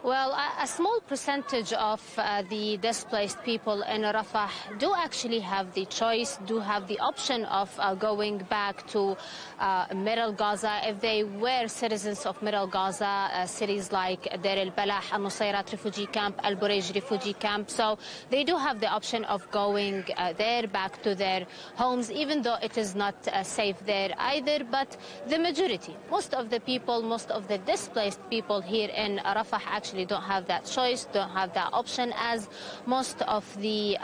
Well, a small percentage of the displaced people in Rafah do actually have the choice, do have the option of going back to Middle Gaza if they were citizens of Middle Gaza, cities like Deir el-Balah, Al-Nusayrat refugee camp, Al-Burej refugee camp. So they do have the option of going there, back to their homes, even though it is not safe there either. But the majority, most of the people, most of the displaced people here in Rafah actually don't have that choice, don't have that option, as most of the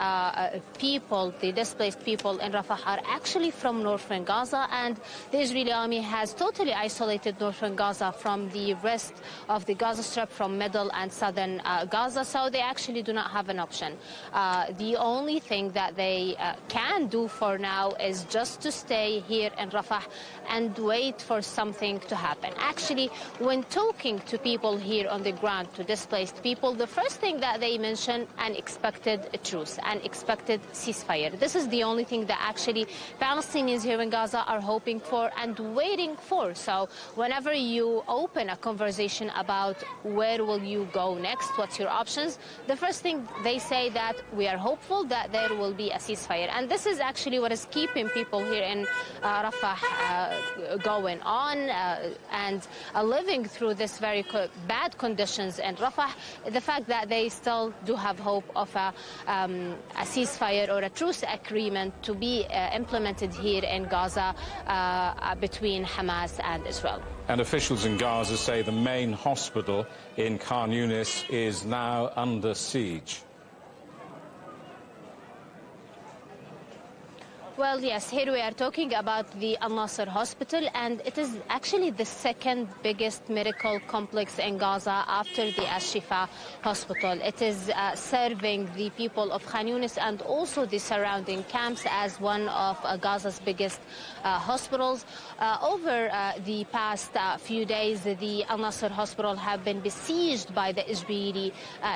people, the displaced people in Rafah are actually from northern Gaza, and the Israeli army has totally isolated northern Gaza from the rest of the Gaza Strip, from middle and southern Gaza, so they actually do not have an option. The only thing that they can do for now is just to stay here in Rafah and wait for something to happen. Actually, when talking to people here on the ground, to displaced people, the first thing that they mention, an expected truce, an expected ceasefire. This is the only thing that actually Palestinians here in Gaza are hoping for and waiting for. So whenever you open a conversation about where will you go next, what's your options, the first thing they say that we are hopeful that there will be a ceasefire. And this is actually what is keeping people here in Rafah going on and living through this very bad conditions in Rafah, the fact that they still do have hope of a ceasefire or a truce agreement to be implemented here in Gaza between Hamas and Israel. And officials in Gaza say the main hospital in Khan Yunis is now under siege. Well, yes, here we are talking about the Al-Nasser Hospital, and it is actually the second biggest medical complex in Gaza after the Al-Shifa Hospital. It is serving the people of Khan Yunis and also the surrounding camps as one of Gaza's biggest hospitals. Over the past few days, the Al-Nasser Hospital have been besieged by the Israeli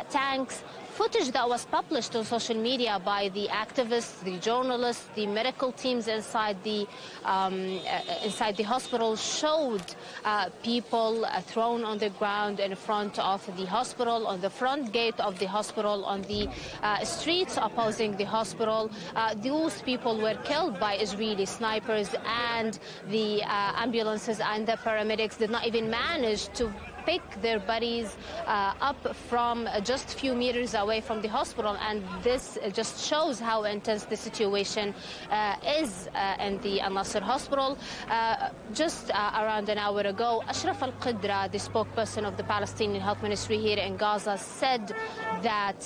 tanks. Footage that was published on social media by the activists, the journalists, the medical teams inside the hospital showed people thrown on the ground in front of the hospital, on the front gate of the hospital, on the streets opposing the hospital. Those people were killed by Israeli snipers, and the ambulances and the paramedics did not even manage to pick their bodies up from just a few meters away from the hospital, and this just shows how intense the situation is in the Al-Nasser Hospital. Just around an hour ago, Ashraf al-Qidra, the spokesperson of the Palestinian Health Ministry here in Gaza, said that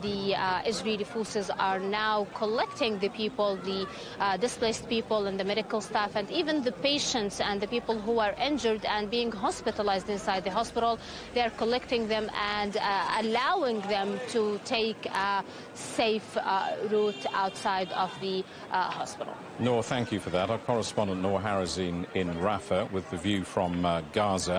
the Israeli forces are now collecting the people, the displaced people and the medical staff, and even the patients and the people who are injured and being hospitalized inside the hospital. They are collecting them and allowing them to take a safe route outside of the hospital. Noor, thank you for that. Our correspondent Noor Harazin in Rafah with the view from Gaza.